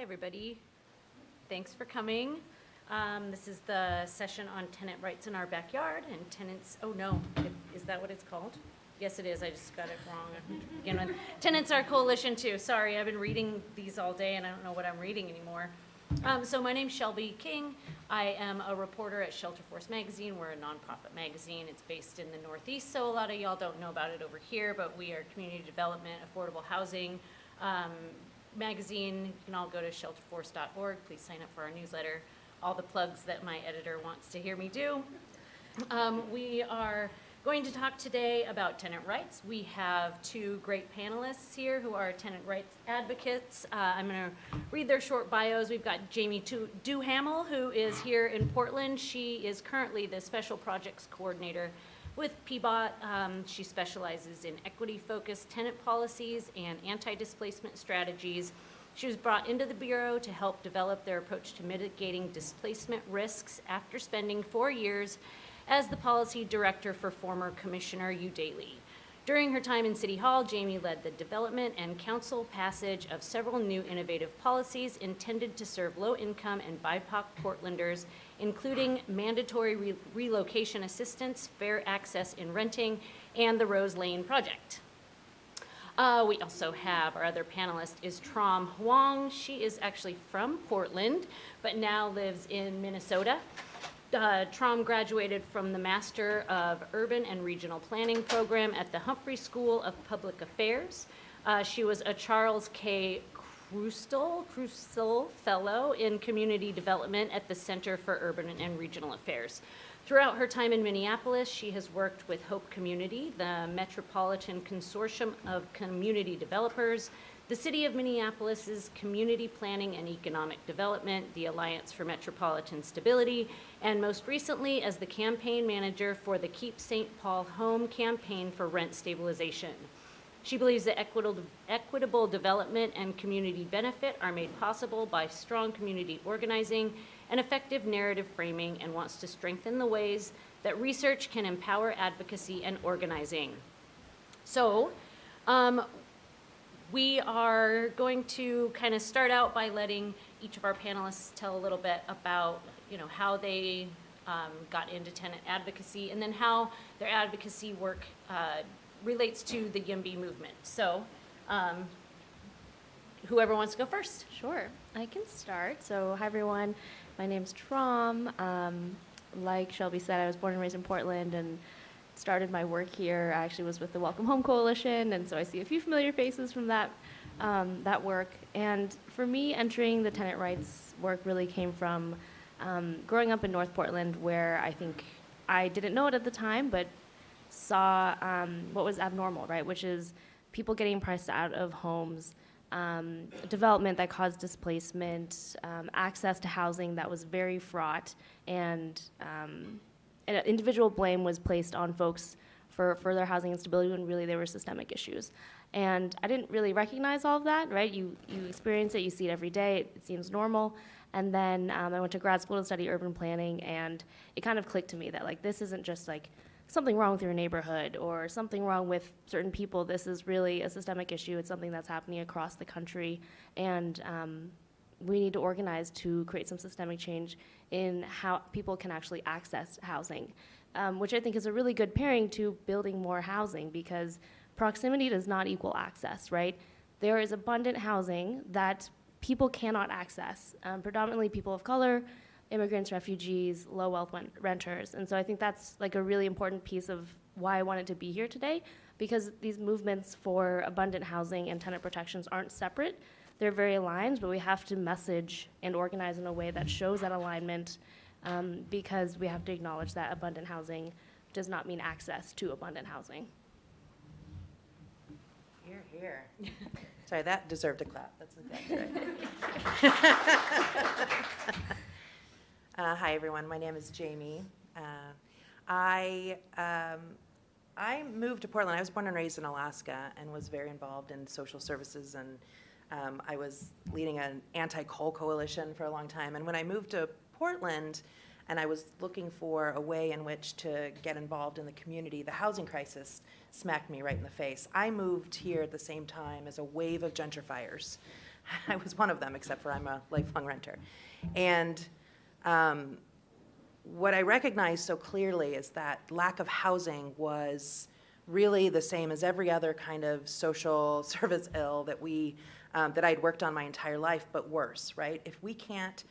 everybody. Thanks for coming. This is the session on tenant rights in our backyard and tenants, oh no, is that what it's called? Yes, it is. I just got it wrong. Again, tenants are coalition too. Sorry, I've been reading these all day and I don't know what I'm reading anymore. So my name's Shelby King. I am a reporter at Shelterforce magazine. We're a nonprofit magazine. It's based in the Northeast, so a lot of y'all don't know about it over here, but we are community development, affordable housing magazine. You can all go to shelterforce.org. Please sign up for our newsletter. All the plugs that my editor wants to hear me do. We are going to talk today about tenant rights. We have two great panelists here who are tenant rights advocates. I'm going to read their short bios. We've got Jamey Duhamel, who is here in Portland. She is currently the Special Projects Coordinator with PBOT. She specializes in equity-focused tenant policies and anti-displacement strategies. She was brought into the Bureau to help develop their approach to mitigating displacement risks after spending 4 years as the policy director for former Commissioner Hugh Daly. During her time in City Hall, Jamey led the development and council passage of several new innovative policies intended to serve low-income and BIPOC Portlanders, including mandatory relocation assistance, fair access in renting, and the Rose Lane project. We also have, our other panelist is Tram Hoang. She is actually from Portland, but now lives in Minnesota. Tram graduated from the Master of Urban and Regional Planning program at the Humphrey School of Public Affairs. She was a Charles K. Krusell Fellow in Community Development at the Center for Urban and Regional Affairs. Throughout her time in Minneapolis, she has worked with Hope Community, the Metropolitan Consortium of Community Developers, the City of Minneapolis's Community Planning and Economic Development, the Alliance for Metropolitan Stability, and most recently as the campaign manager for the Keep St. Paul Home campaign for rent stabilization. She believes that equitable development and community benefit are made possible by strong community organizing and effective narrative framing, and wants to strengthen the ways that research can empower advocacy and organizing. So, we are going to kind of start out by letting each of our panelists tell a little bit about, how they got into tenant advocacy, and then how their advocacy work relates to the YIMBY movement. So, whoever wants to go first. Sure, I can start. So, hi everyone. My name's Tram. Like Shelby said, I was born and raised in Portland and started my work here. I actually was with the Welcome Home Coalition, and so I see a few familiar faces from that work. And for me, entering the tenant rights work really came from growing up in North Portland, where I think I didn't know it at the time, but saw what was abnormal, right? Which is people getting priced out of homes, development that caused displacement, access to housing that was very fraught, and individual blame was placed on folks for their housing instability when really there were systemic issues. And I didn't really recognize all of that, right? You experience it, you see it every day, it seems normal. And then I went to grad school to study urban planning, and it kind of clicked to me that this isn't just something wrong with your neighborhood or something wrong with certain people. This is really a systemic issue. It's something that's happening across the country, and we need to organize to create some systemic change in how people can actually access housing, which I think is a really good pairing to building more housing, because proximity does not equal access, right? There is abundant housing that people cannot access, predominantly people of color, immigrants, refugees, low-wealth renters. And so I think that's a really important piece of why I wanted to be here today, because these movements for abundant housing and tenant protections aren't separate. They're very aligned, but we have to message and organize in a way that shows that alignment, because we have to acknowledge that abundant housing does not mean access to abundant housing. Hear, hear. Sorry, that deserved a clap. That's exactly right. Hi, everyone. My name is Jamey. I moved to Portland. I was born and raised in Alaska and was very involved in social services, and I was leading an anti-coal coalition for a long time. And when I moved to Portland and I was looking for a way in which to get involved in the community, the housing crisis smacked me right in the face. I moved here at the same time as a wave of gentrifiers I was one of them, except for I'm a lifelong renter. And what I recognized so clearly is that lack of housing was really the same as every other kind of social service ill that that I'd worked on my entire life, but worse, right? If we can't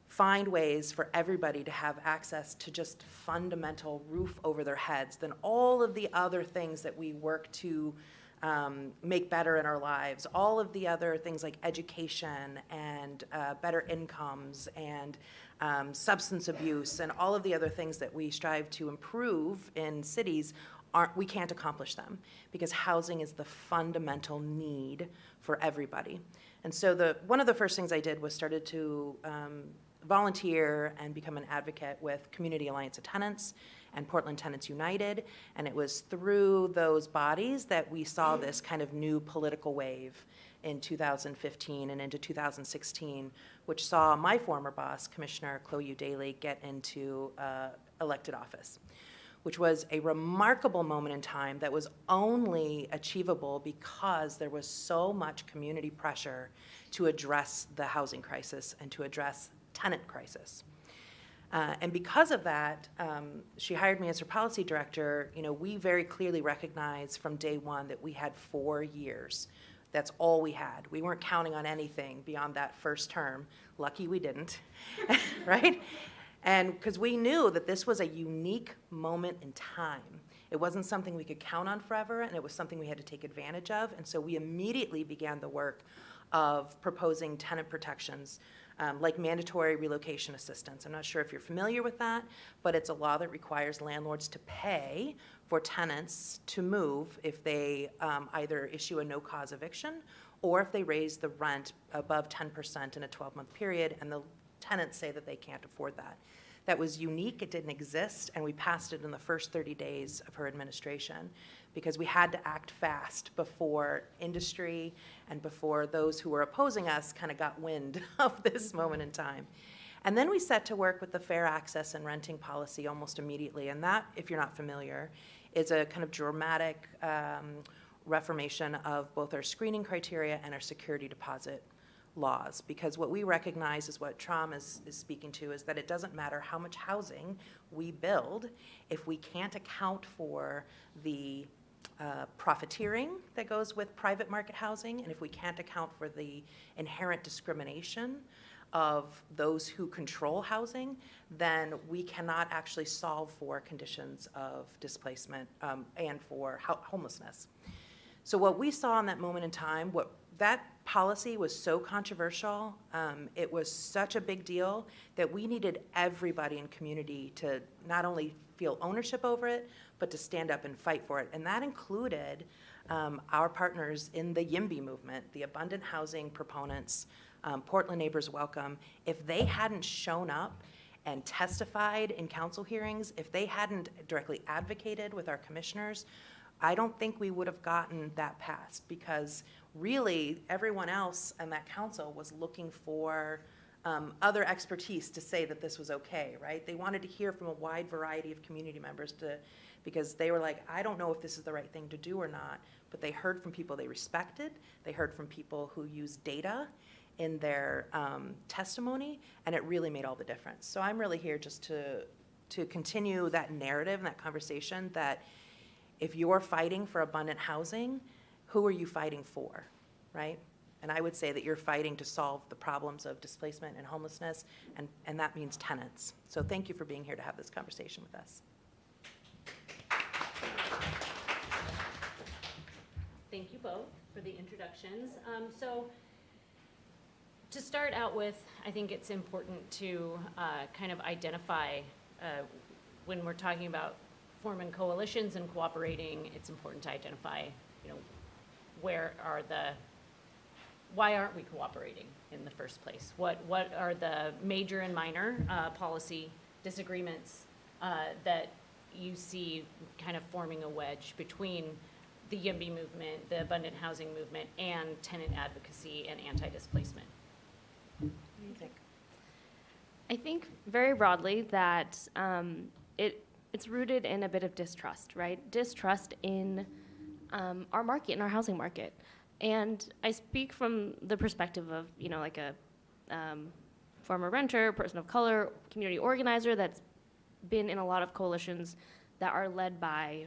find ways for everybody to have access to just fundamental roof over their heads, then all of the other things that we work to make better in our lives, all of the other things like education and better incomes and substance abuse and all of the other things that we strive to improve in cities, we can't accomplish them because housing is the fundamental need for everybody. And so one of the first things I did was started to volunteer and become an advocate with Community Alliance of Tenants and Portland Tenants United, and it was through those bodies that we saw this kind of new political wave in 2015 and into 2016, which saw my former boss, Commissioner Chloe Daly, get into elected office, which was a remarkable moment in time that was only achievable because there was so much community pressure to address the housing crisis and to address tenant crisis. And because of that, she hired me as her policy director. You know, we very clearly recognized from day one that we had 4 years. That's all we had. We weren't counting on anything beyond that first term. Lucky we didn't, right? And because we knew that this was a unique moment in time. It wasn't something we could count on forever, and it was something we had to take advantage of. And so we immediately began the work of proposing tenant protections like mandatory relocation assistance. I'm not sure if you're familiar with that, but it's a law that requires landlords to pay for tenants to move if they either issue a no-cause eviction or if they raise the rent above 10% in a 12-month period and the tenants say that they can't afford that. That was unique, it didn't exist, and we passed it in the first 30 days of her administration because we had to act fast before industry and before those who were opposing us kind of got wind of this moment in time. And then we set to work with the fair access and renting policy almost immediately, and that, if you're not familiar, is a kind of dramatic reformation of both our screening criteria and our security deposit laws, because what we recognize is what Tram is speaking to is that it doesn't matter how much housing we build if we can't account for the profiteering that goes with private market housing, and if we can't account for the inherent discrimination of those who control housing, then we cannot actually solve for conditions of displacement and for homelessness. So what we saw in that moment in time, that policy was so controversial, it was such a big deal that we needed everybody in community to not only feel ownership over it, but to stand up and fight for it. And that included our partners in the YIMBY movement, the abundant housing proponents, Portland Neighbors Welcome. If they hadn't shown up and testified in council hearings, if they hadn't directly advocated with our commissioners, I don't think we would have gotten that passed, because really everyone else in that council was looking for other expertise to say that this was okay, right? They wanted to hear from a wide variety of community members because they were like, I don't know if this is the right thing to do or not, but they heard from people they respected, they heard from people who used data in their testimony, and it really made all the difference. So I'm really here just to continue that narrative and that conversation that if you're fighting for abundant housing, who are you fighting for, right? And I would say that you're fighting to solve the problems of displacement and homelessness, and that means tenants. So thank you for being here to have this conversation with us. Thank you both for the introductions. So to start out with, I think it's important to kind of identify when we're talking about forming coalitions and cooperating, it's important to identify, why aren't we cooperating in the first place? What are the major and minor policy disagreements that you see kind of forming a wedge between the YIMBY movement, the abundant housing movement, and tenant advocacy and anti-displacement? What do you think? I think very broadly that it's rooted in a bit of distrust, right? Distrust in our market, in our housing market. And I speak from the perspective of, like a former renter, person of color, community organizer that's been in a lot of coalitions that are led by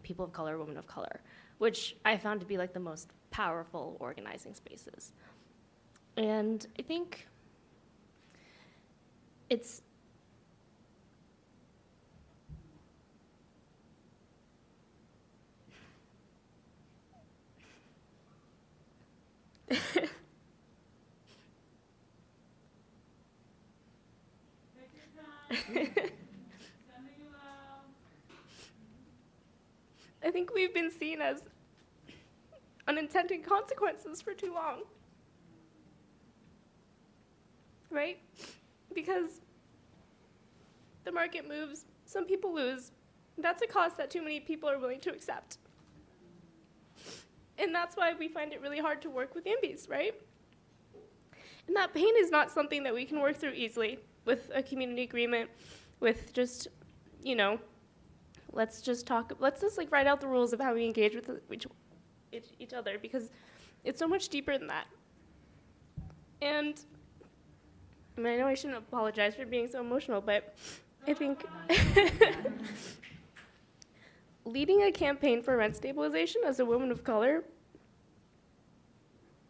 people of color, women of color, which I found to be like the most powerful organizing spaces. And I think it's I think we've been seen as unintended consequences for too long. Right? Because the market moves, some people lose. That's a cost that too many people are willing to accept. And that's why we find it really hard to work with IMBYs, right? And that pain is not something that we can work through easily with a community agreement, with just, let's just like write out the rules of how we engage with each other, because it's so much deeper than that. And I know I shouldn't apologize for being so emotional, but I think leading a campaign for rent stabilization as a woman of color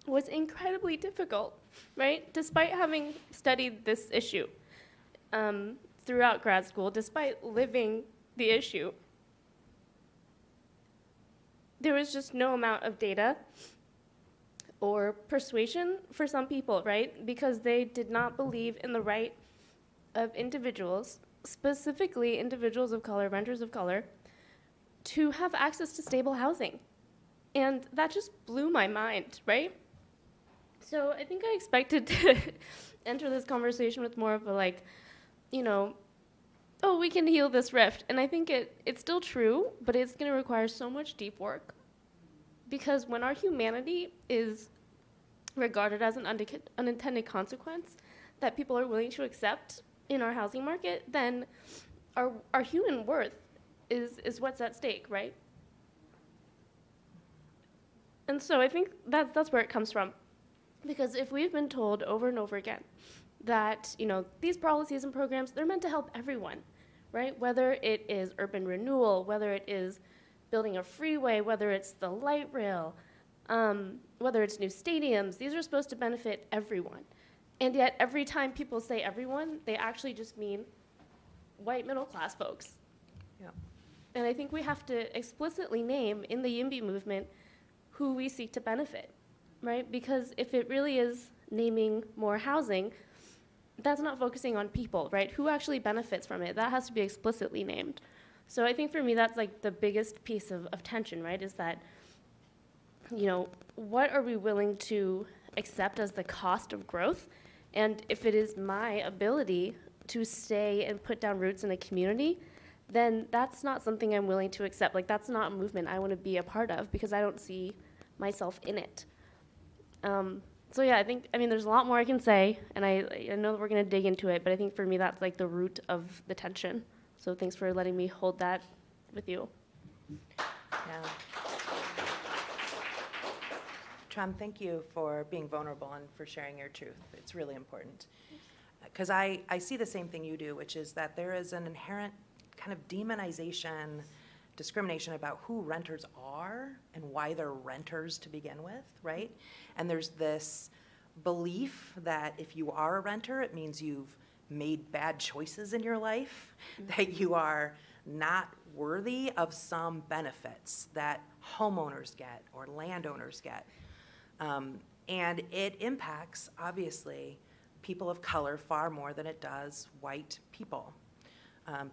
was incredibly difficult, right? Despite having studied this issue throughout grad school, despite living the issue, there was just no amount of data or persuasion for some people, right? Because they did not believe in the right of individuals, specifically individuals of color, renters of color, to have access to stable housing. And that just blew my mind, right? So I think I expected to enter this conversation with more of a oh, we can heal this rift. And I think it's still true, but it's gonna require so much deep work. Because when our humanity is regarded as an unintended consequence that people are willing to accept in our housing market, then our human worth is what's at stake, right? And so I think that's where it comes from. Because if we've been told over and over again that, these policies and programs, they're meant to help everyone, right? Whether it is urban renewal, whether it is building a freeway, whether it's the light rail, whether it's new stadiums, these are supposed to benefit everyone. And yet every time people say everyone, they actually just mean white middle-class folks. Yeah. And I think we have to explicitly name in the YIMBY movement who we seek to benefit, right? Because if it really is naming more housing, that's not focusing on people, right? Who actually benefits from it? That has to be explicitly named. So I think for me, that's like the biggest piece of tension, right? Is that, what are we willing to accept as the cost of growth? And if it is my ability to stay and put down roots in a community, then that's not something I'm willing to accept. Like, that's not a movement I want to be a part of because I don't see myself in it. So yeah, there's a lot more I can say, and I know that we're going to dig into it, but I think for me that's like the root of the tension. So thanks for letting me hold that with you. Yeah. Tram, thank you for being vulnerable and for sharing your truth. It's really important. Because I see the same thing you do, which is that there is an inherent kind of demonization, discrimination about who renters are and why they're renters to begin with, right? And there's this belief that if you are a renter, it means you've made bad choices in your life, that you are not worthy of some benefits that homeowners get or landowners get. And it impacts, obviously, people of color far more than it does white people,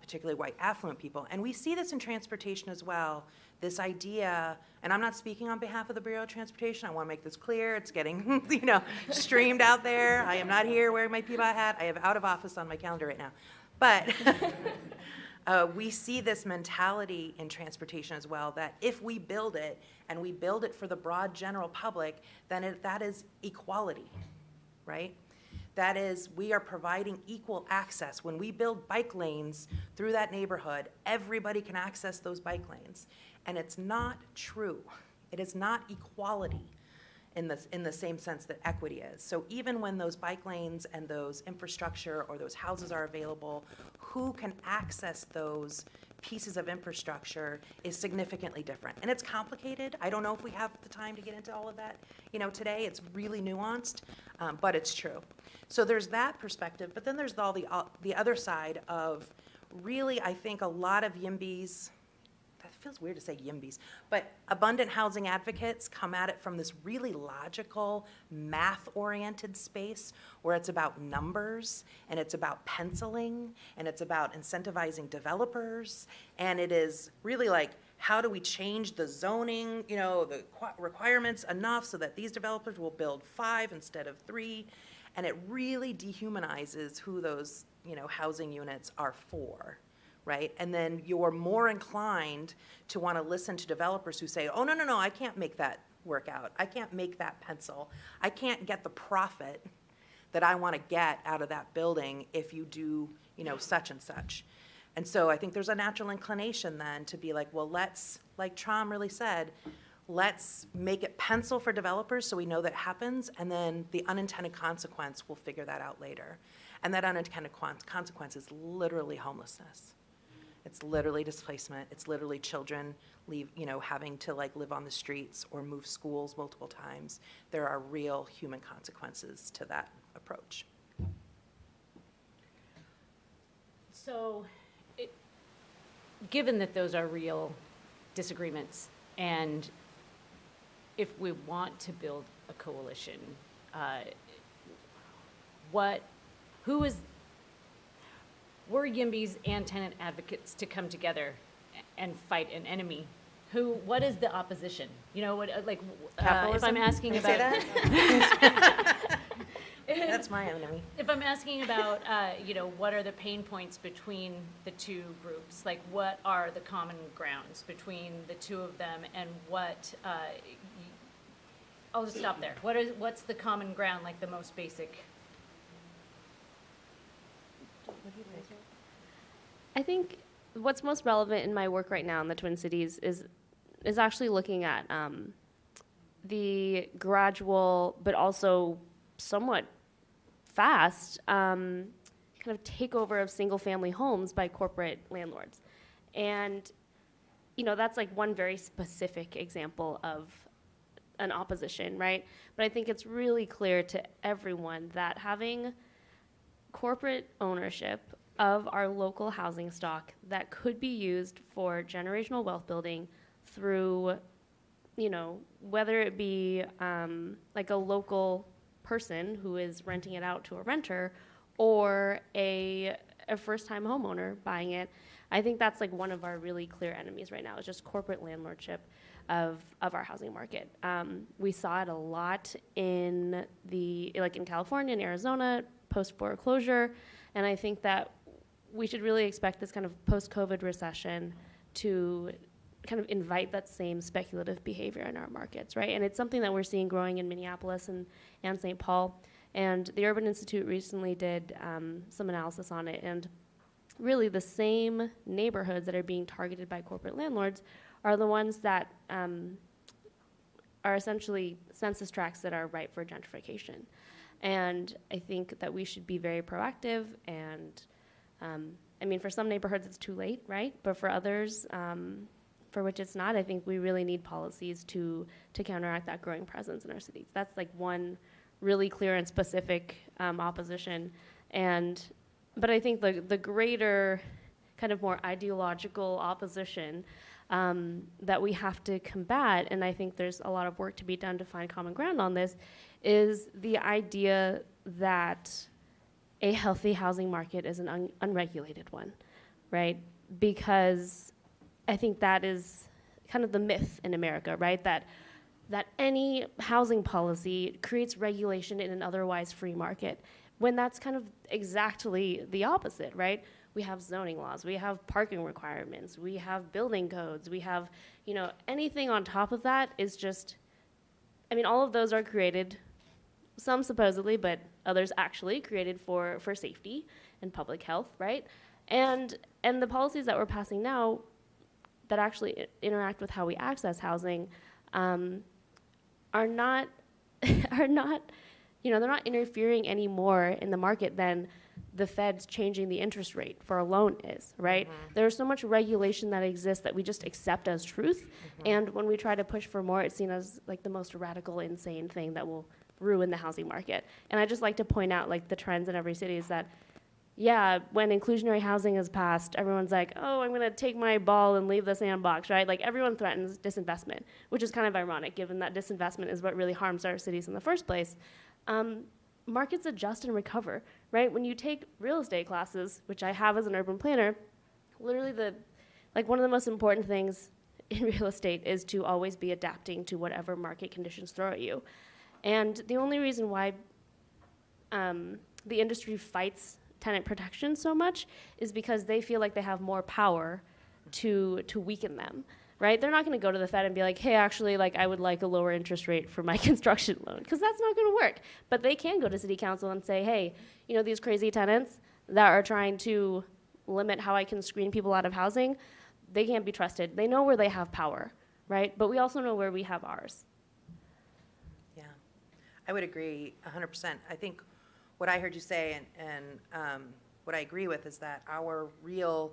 particularly white affluent people. And we see this in transportation as well, this idea, and I'm not speaking on behalf of the Bureau of Transportation, I want to make this clear, it's getting, streamed out there. I am not here wearing my Peabody hat, I have out of office on my calendar right now. But we see this mentality in transportation as well, that if we build it, and we build it for the broad general public, then that is equality, right? That is, we are providing equal access. When we build bike lanes through that neighborhood, everybody can access those bike lanes. And it's not true. It is not equality. in the same sense that equity is. So even when those bike lanes and those infrastructure or those houses are available, who can access those pieces of infrastructure is significantly different. And it's complicated. I don't know if we have the time to get into all of that. Today it's really nuanced, but it's true. So there's that perspective, but then there's all the other side of really, I think a lot of YIMBYs, that feels weird to say YIMBYs, but abundant housing advocates come at it from this really logical, math-oriented space where it's about numbers, and it's about penciling, and it's about incentivizing developers, and it is really like, how do we change the zoning, the requirements enough so that these developers will build 5 instead of 3, and it really dehumanizes who those, housing units are for. Right? And then you're more inclined to want to listen to developers who say, oh, no, I can't make that work out. I can't make that pencil. I can't get the profit that I want to get out of that building if you do, such and such. And so I think there's a natural inclination then to be like, well, let's, like Tram really said, let's make it pencil for developers so we know that happens, and then the unintended consequence, we'll figure that out later. And that unintended consequence is literally homelessness. It's literally displacement. It's literally children having to live on the streets or move schools multiple times. There are real human consequences to that approach. So, given that those are real disagreements, and if we want to build a coalition, were YIMBYs and tenant advocates to come together and fight an enemy? What is the opposition? If I'm asking Can you about say that? That's my enemy. If I'm asking about, what are the pain points between the two groups? Like, what are the common grounds between the two of them, and what? I'll just stop there. What's the common ground? Like the most basic. I think what's most relevant in my work right now in the Twin Cities is actually looking at the gradual but also somewhat fast kind of takeover of single-family homes by corporate landlords. And, that's like one very specific example of an opposition, right? But I think it's really clear to everyone that having corporate ownership of our local housing stock that could be used for generational wealth building through, whether it be like a local person who is renting it out to a renter or a first-time homeowner buying it. I think that's like one of our really clear enemies right now, is just corporate landlordship of our housing market. We saw it a lot in in California and Arizona post-foreclosure, and I think that we should really expect this kind of post-COVID recession to kind of invite that same speculative behavior in our markets, right? And it's something that we're seeing growing in Minneapolis and St. Paul. And the Urban Institute recently did some analysis on it, and really the same neighborhoods that are being targeted by corporate landlords are the ones that are essentially census tracts that are ripe for gentrification. And I think that we should be very proactive, and for some neighborhoods it's too late, right? But for others, for which it's not, I think we really need policies to counteract that growing presence in our cities. That's like one really clear and specific opposition. But I think the greater kind of more ideological opposition that we have to combat, and I think there's a lot of work to be done to find common ground on this, is the idea that a healthy housing market is an unregulated one, right? Because I think that is kind of the myth in America, right? That any housing policy creates regulation in an otherwise free market, when that's kind of exactly the opposite, right? We have zoning laws, we have parking requirements, we have building codes, we have, anything on top of that is just, all of those are created, some supposedly, but others actually created for safety and public health, right? And the policies that we're passing now that actually interact with how we access housing are not are not, they're not interfering anymore in the market than the Fed's changing the interest rate for a loan is, right? There's so much regulation that exists that we just accept as truth. And when we try to push for more, it's seen as like the most radical, insane thing that will ruin the housing market. And I just like to point out like the trends in every city is that, yeah, when inclusionary housing is passed, everyone's like, oh, I'm gonna take my ball and leave the sandbox, right? Like everyone threatens disinvestment, which is kind of ironic given that disinvestment is what really harms our cities in the first place. Markets adjust and recover, right? When you take real estate classes, which I have as an urban planner, literally one of the most important things in real estate is to always be adapting to whatever market conditions throw at you. And the only reason why the industry fights tenant protection so much is because they feel like they have more power to weaken them. Right? They're not going to go to the Fed and be like, hey, actually, like, I would like a lower interest rate for my construction loan, because that's not going to work. But they can go to city council and say, hey, these crazy tenants that are trying to limit how I can screen people out of housing, they can't be trusted. They know where they have power, right? But we also know where we have ours. Yeah, I would agree 100%. I think what I heard you say and what I agree with is that our real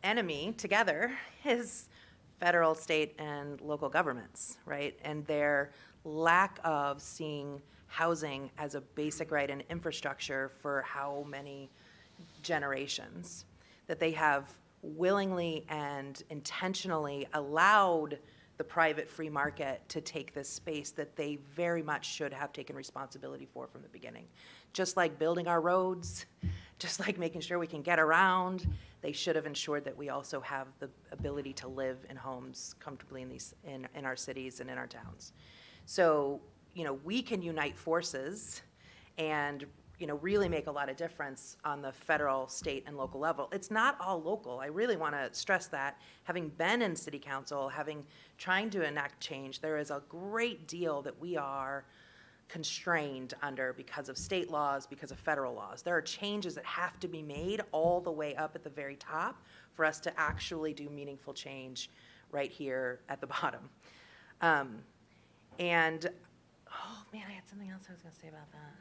enemy together is federal, state, and local governments, right? And their lack of seeing housing as a basic right and infrastructure for how many generations, that they have willingly and intentionally allowed the private free market to take this space that they very much should have taken responsibility for from the beginning. Just like building our roads, just like making sure we can get around, they should have ensured that we also have the ability to live in homes comfortably in our cities and in our towns. So, we can unite forces and, really make a lot of difference on the federal, state, and local level. It's not all local. I really want to stress that. Having been in city council, trying to enact change, there is a great deal that we are constrained under because of state laws, because of federal laws. There are changes that have to be made all the way up at the very top for us to actually do meaningful change right here at the bottom. And, oh man, I had something else I was going to say about that.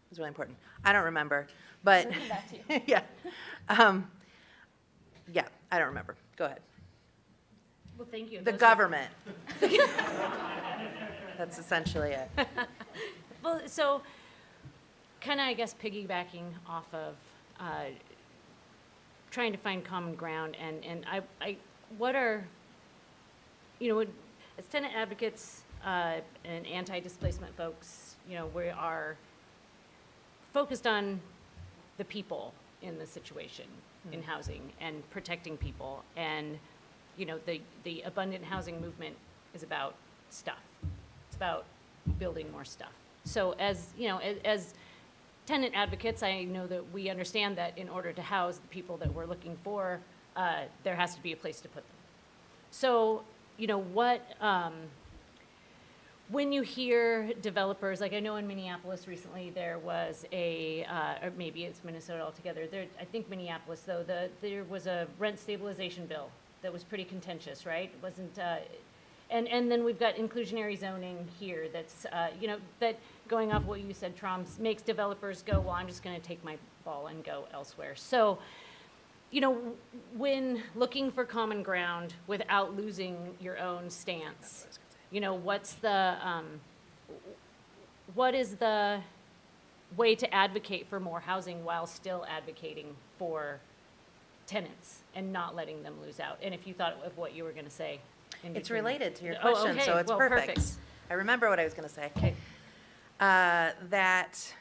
It was really important. I don't remember, but yeah. Yeah, I don't remember. Go ahead. Well, thank you. The government. That's essentially it. Well, so kind of, I guess, piggybacking off of trying to find common ground, and I what are, as tenant advocates and anti-displacement folks, we are focused on the people in the situation in housing and protecting people, and the abundant housing movement is about stuff. It's about building more stuff. So as tenant advocates, I know that we understand that in order to house the people that we're looking for, there has to be a place to put them. So, when you hear developers, like I know in Minneapolis recently there was or maybe it's Minnesota altogether, I think Minneapolis though, there was a rent stabilization bill that was pretty contentious, right? It wasn't, and then we've got inclusionary zoning here that's, that going off what you said, Tram, makes developers go, well, I'm just gonna take my ball and go elsewhere. So, when looking for common ground without losing your own stance, what is the way to advocate for more housing while still advocating for tenants and not letting them lose out? And if you thought of what you were going to say. It's related to your question, okay. so it's well, perfect. I remember what I was going to say. Okay. That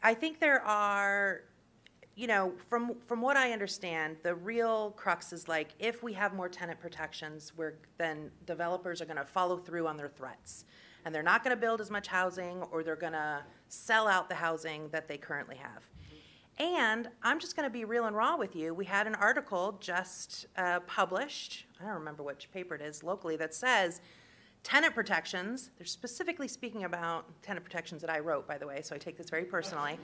I think there are, from what I understand, the real crux is like, if we have more tenant protections, then developers are going to follow through on their threats. And they're not going to build as much housing, or they're going to sell out the housing that they currently have. And I'm just going to be real and raw with you. We had an article just published, I don't remember which paper it is locally, that says tenant protections, they're specifically speaking about tenant protections that I wrote, by the way, so I take this very personally.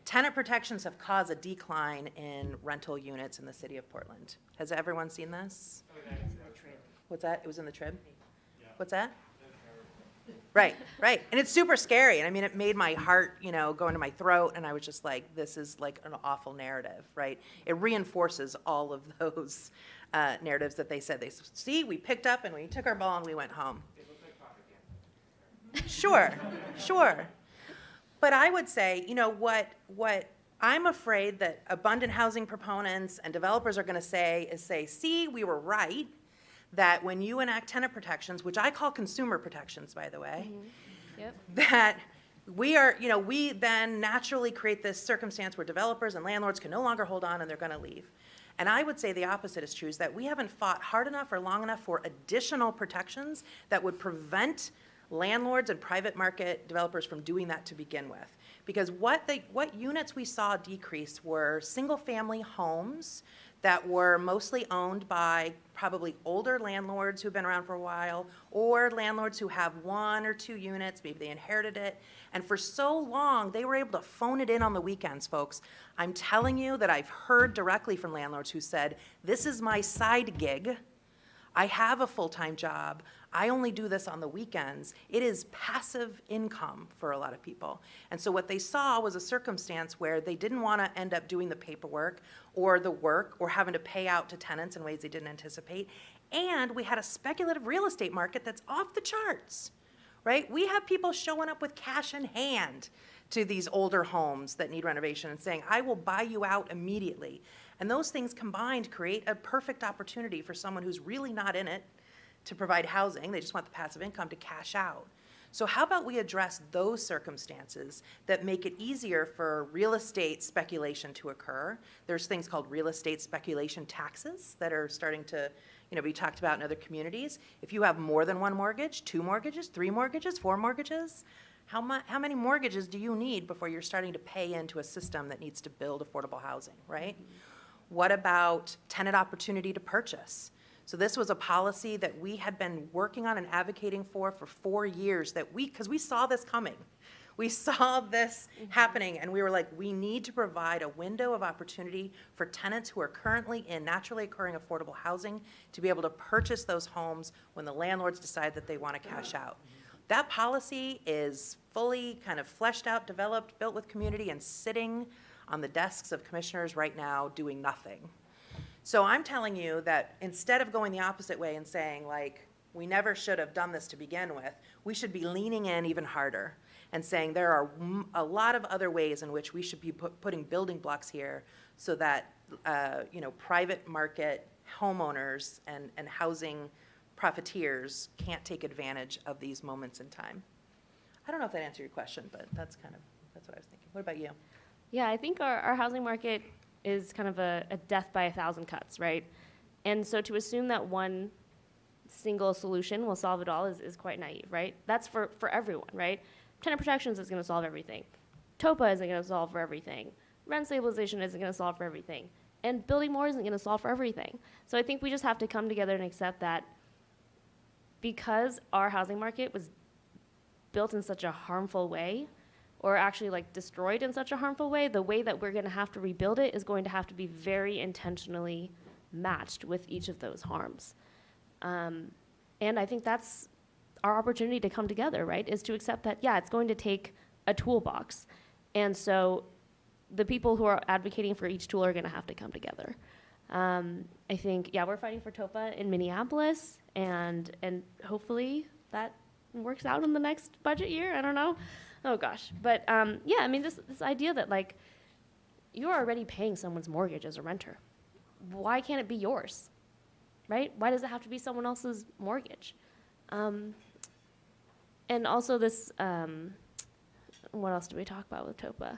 Tenant protections have caused a decline in rental units in the city of Portland. Has everyone seen this? What's that? It was in the Trib? What's that? Right, right. And it's super scary. And I mean, it made my heart, go into my throat. And I was just like, this is like an awful narrative, right? It reinforces all of those narratives that they said. They see, we picked up and we took our ball and we went home. Sure, sure. But I would say, what I'm afraid that abundant housing proponents and developers are going to say, see, we were right, that when you enact tenant protections, which I call consumer protections, by the way, Yep. that we then naturally create this circumstance where developers and landlords can no longer hold on and they're going to leave. And I would say the opposite is true, is that we haven't fought hard enough or long enough for additional protections that would prevent landlords and private market developers from doing that to begin with. Because what units we saw decrease were single-family homes that were mostly owned by probably older landlords who've been around for a while, or landlords who have 1 or 2 units, maybe they inherited it, and for so long, they were able to phone it in on the weekends, folks. I'm telling you that I've heard directly from landlords who said, this is my side gig. I have a full-time job. I only do this on the weekends. It is passive income for a lot of people. And so what they saw was a circumstance where they didn't want to end up doing the paperwork or the work or having to pay out to tenants in ways they didn't anticipate. And we had a speculative real estate market that's off the charts, right? We have people showing up with cash in hand to these older homes that need renovation and saying, I will buy you out immediately. And those things combined create a perfect opportunity for someone who's really not in it to provide housing. They just want the passive income to cash out. So how about we address those circumstances that make it easier for real estate speculation to occur? There's things called real estate speculation taxes that are starting to be talked about in other communities. If you have more than 1 mortgage, 2 mortgages, 3 mortgages, 4 mortgages, how many mortgages do you need before you're starting to pay into a system that needs to build affordable housing, right? What about tenant opportunity to purchase? So this was a policy that we had been working on and advocating for 4 years, because we saw this coming. We saw this happening, and we were like, we need to provide a window of opportunity for tenants who are currently in naturally occurring affordable housing to be able to purchase those homes when the landlords decide that they want to cash out. That policy is fully kind of fleshed out, developed, built with community, and sitting on the desks of commissioners right now doing nothing. So I'm telling you that instead of going the opposite way and saying, like, we never should have done this to begin with, we should be leaning in even harder and saying there are a lot of other ways in which we should be putting building blocks here so that private market homeowners and housing profiteers can't take advantage of these moments in time. I don't know if that answered your question, but that's what I was thinking. What about you? Yeah, I think our housing market is kind of a death by 1,000 cuts, right? And so to assume that one single solution will solve it all is quite naive, right? That's for everyone, right? Tenant protections is going to solve everything. TOPA isn't going to solve for everything. Rent stabilization isn't going to solve for everything. And building more isn't going to solve for everything. So I think we just have to come together and accept that because our housing market was built in such a harmful way, or actually like destroyed in such a harmful way, the way that we're going to have to rebuild it is going to have to be very intentionally matched with each of those harms. And I think that's our opportunity to come together, right, is to accept that, yeah, it's going to take a toolbox. And so the people who are advocating for each tool are going to have to come together. I think, yeah, we're fighting for TOPA in Minneapolis, and hopefully that works out in the next budget year. I don't know. Oh, gosh. But, yeah, I mean, this idea that, like, you're already paying someone's mortgage as a renter. Why can't it be yours, right? Why does it have to be someone else's mortgage? And also this, what else do we talk about with TOPA?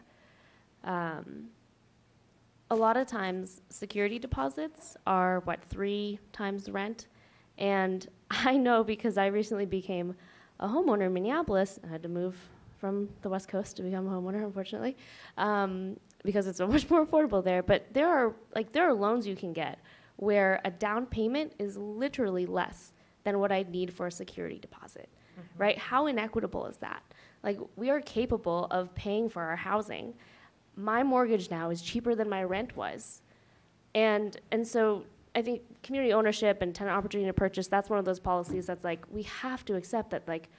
A lot of times, security deposits are, 3 times the rent? And I know because I recently became a homeowner in Minneapolis. I had to move from the West Coast to become a homeowner, unfortunately, because it's so much more affordable there. But there are loans you can get where a down payment is literally less than what I'd need for a security deposit, right? How inequitable is that? Like, we are capable of paying for our housing. My mortgage now is cheaper than my rent was. And so I think community ownership and tenant opportunity to purchase, that's one of those policies that's like, we have to accept that like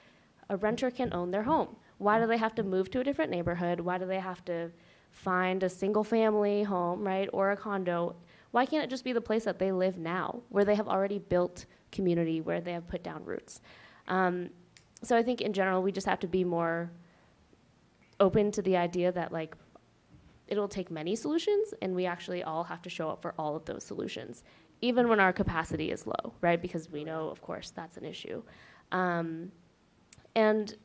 a renter can own their home. Why do they have to move to a different neighborhood? Why do they have to find a single family home, right, or a condo? Why can't it just be the place that they live now, where they have already built community, where they have put down roots? So I think in general, we just have to be more open to the idea that like it'll take many solutions, and we actually all have to show up for all of those solutions, even when our capacity is low, right? Because we know, of course, that's an issue. And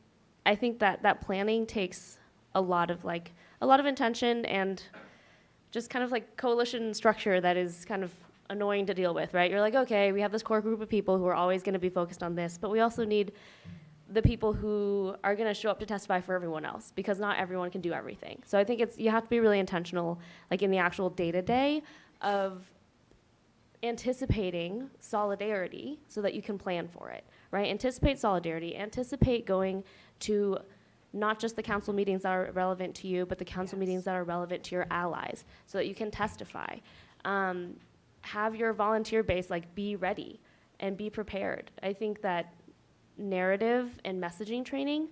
I think that planning takes a lot of intention and just kind of like coalition structure that is kind of annoying to deal with, right? You're like, okay, we have this core group of people who are always going to be focused on this, but we also need the people who are going to show up to testify for everyone else, because not everyone can do everything. So I think you have to be really intentional, like in the actual day-to-day of anticipating solidarity so that you can plan for it, right? Anticipate solidarity, anticipate going to not just the council meetings that are relevant to you, but the council meetings that are relevant to your allies, so that you can testify. Have your volunteer base like be ready and be prepared. I think that narrative and messaging training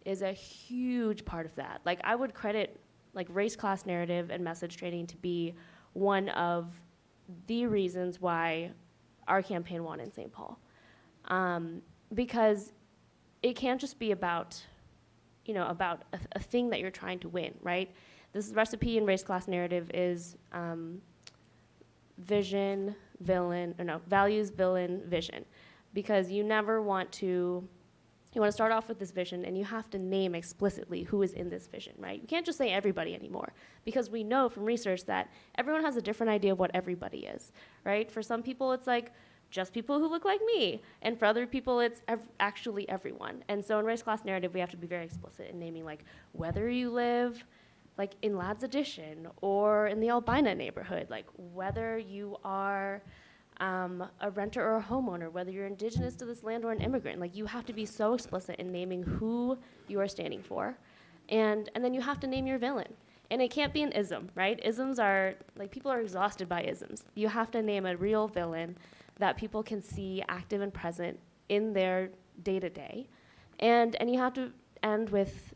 is a huge part of that. Like I would credit like race class narrative and message training to be one of the reasons why our campaign won in St. Paul. Because it can't just be about a thing that you're trying to win, right? This recipe in race class narrative is values, villain, vision. Because you want to start off with this vision, and you have to name explicitly who is in this vision, right? You can't just say everybody anymore, because we know from research that everyone has a different idea of what everybody is, right? For some people, it's like just people who look like me, and for other people, it's actually everyone. And so in race class narrative, we have to be very explicit in naming like whether you live like in Ladd's Addition or in the Albina neighborhood, like whether you are a renter or a homeowner, whether you're indigenous to this land or an immigrant. Like you have to be so explicit in naming who you are standing for. And then you have to name your villain. And it can't be an ism, right? Isms are, like people are exhausted by isms. You have to name a real villain that people can see active and present in their day-to-day. And you have to end with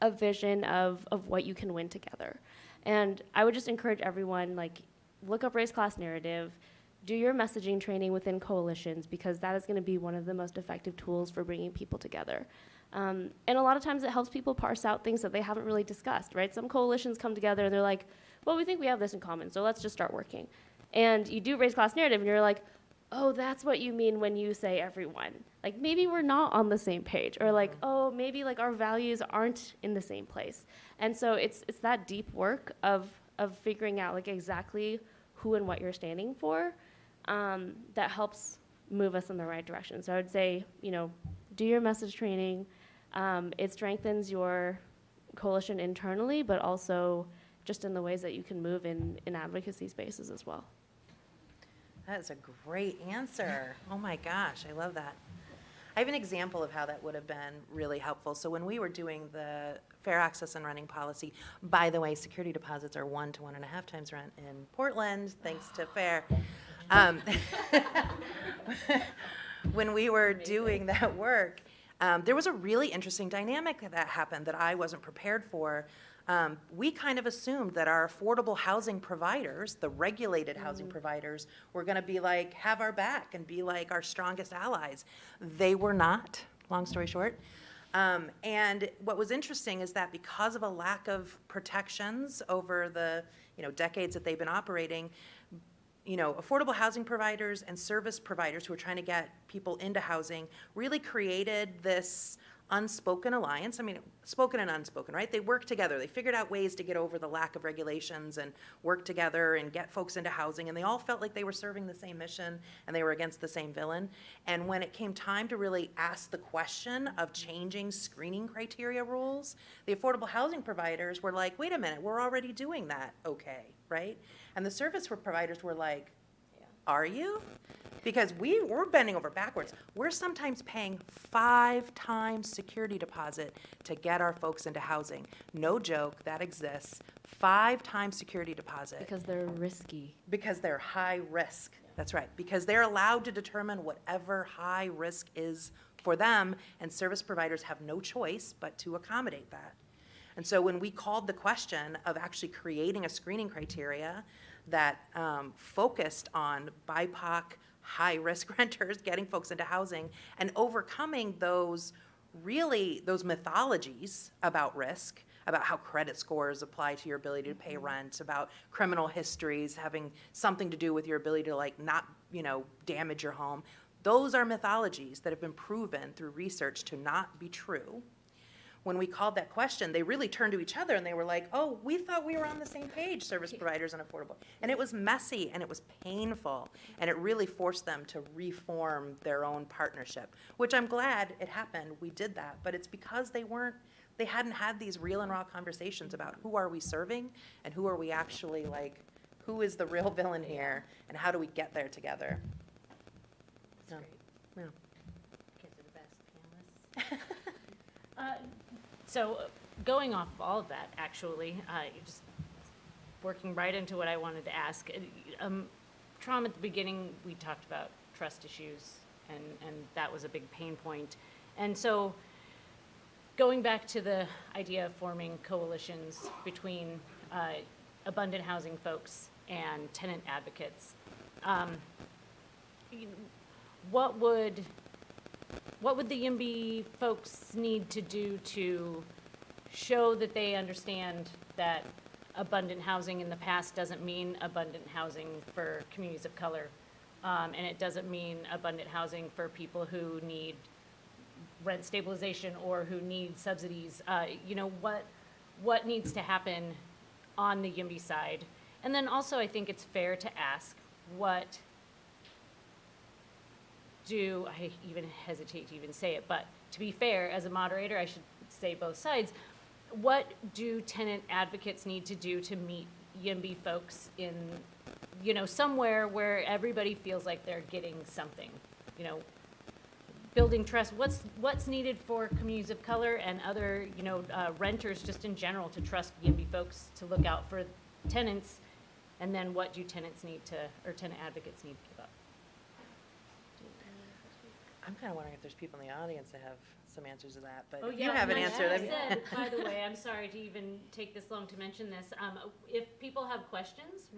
a vision of what you can win together. And I would just encourage everyone, like, look up race class narrative, do your messaging training within coalitions, because that is going to be one of the most effective tools for bringing people together. And a lot of times it helps people parse out things that they haven't really discussed, right? Some coalitions come together and they're like, well, we think we have this in common, so let's just start working. And you do race class narrative and you're like, oh, that's what you mean when you say everyone. Like maybe we're not on the same page, or like, oh, maybe like our values aren't in the same place. And so it's that deep work of figuring out like exactly who and what you're standing for that helps move us in the right direction. So I would say, do your message training. It strengthens your coalition internally, but also just in the ways that you can move in advocacy spaces as well. That is a great answer. Oh my gosh, I love that. I have an example of how that would have been really helpful. So when we were doing the fair access and renting policy, by the way, security deposits are 1 to 1.5 times rent in Portland, thanks to FAIR. When we were doing that work, there was a really interesting dynamic that happened that I wasn't prepared for. We kind of assumed that our affordable housing providers, the regulated housing providers, were going to be like, have our back and be like our strongest allies. They were not, long story short. And what was interesting is that because of a lack of protections over the decades that they've been operating, affordable housing providers and service providers who are trying to get people into housing really created this unspoken alliance. I mean, spoken and unspoken, right? They work together. They figured out ways to get over the lack of regulations and work together and get folks into housing. And they all felt like they were serving the same mission and they were against the same villain. And when it came time to really ask the question of changing screening criteria rules, the affordable housing providers were like, wait a minute, we're already doing that, okay, right? And the service providers were like, are you? Because we're bending over backwards. We're sometimes paying 5 times security deposit to get our folks into housing. No joke, that exists. 5 times security deposit. Because they're risky. Because they're high risk. That's right. Because they're allowed to determine whatever high risk is for them, and service providers have no choice but to accommodate that. And so when we called the question of actually creating a screening criteria that focused on BIPOC high-risk renters, getting folks into housing, and overcoming those mythologies about risk, about how credit scores apply to your ability to pay rent, about criminal histories having something to do with your ability to not, damage your home. Those are mythologies that have been proven through research to not be true. When we called that question, they really turned to each other and they were like, oh, we thought we were on the same page, service providers and affordable. And it was messy and it was painful, and it really forced them to reform their own partnership, which I'm glad it happened. We did that, but it's because they hadn't had these real and raw conversations about who are we serving and who are we actually who is the real villain here and how do we get there together. That's Yeah. great. Kids are the best panelists. So going off of all of that, actually, just working right into what I wanted to ask. Tram, at the beginning, we talked about trust issues, and that was a big pain point. And so going back to the idea of forming coalitions between abundant housing folks and tenant advocates, what would the YIMBY folks need to do to show that they understand that abundant housing in the past doesn't mean abundant housing for communities of color, and it doesn't mean abundant housing for people who need rent stabilization or who need subsidies? What needs to happen on the YIMBY side? And then also, I think it's fair to ask, I even hesitate to even say it, but to be fair, as a moderator, I should say both sides. What do tenant advocates need to do to meet YIMBY folks in, somewhere where everybody feels like they're getting something? Building trust. What's needed for communities of color and other, renters just in general to trust YIMBY folks to look out for tenants, and then what do tenant advocates need to give up? I'm kind of wondering if there's people in the audience that have some answers to that, but Oh, if yeah, you have an no, answer. as I said, by the way, I'm sorry to even take this long to mention this. If people have questions,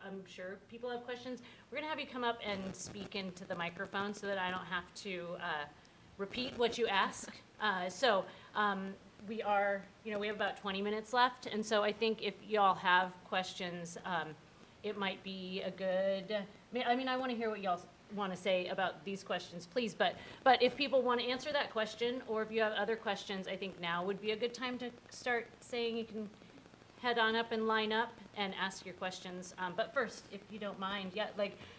I'm sure people have questions. We're gonna have you come up and speak into the microphone so that I don't have to repeat what you ask. We have about 20 minutes left, and so I think if y'all have questions, it might be a good, I want to hear what y'all want to say about these questions, please, but if people want to answer that question, or if you have other questions, I think now would be a good time to start saying. You can head on up and line up and ask your questions, but first, if you don't mind,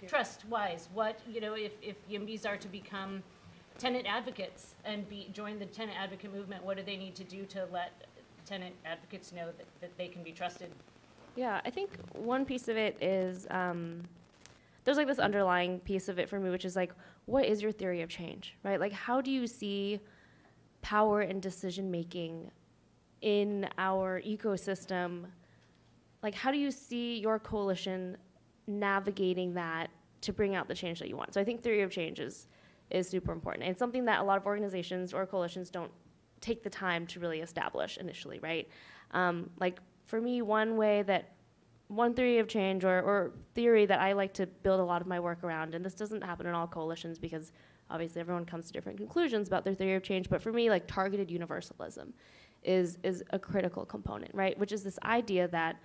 trust-wise, if YIMBYs are to become tenant advocates and join the tenant advocate movement, what do they need to do to let tenant advocates know that they can be trusted? Yeah, I think one piece of it is there's this underlying piece of it for me, which is what is your theory of change, right? How do you see power and decision making in our ecosystem? How do you see your coalition navigating that to bring out the change that you want? So I think theory of change is super important. And it's something that a lot of organizations or coalitions don't take the time to really establish initially, right? For me, one theory of change or theory that I like to build a lot of my work around, and this doesn't happen in all coalitions because obviously everyone comes to different conclusions about their theory of change, but for me, targeted universalism is a critical component, right? Which is this idea that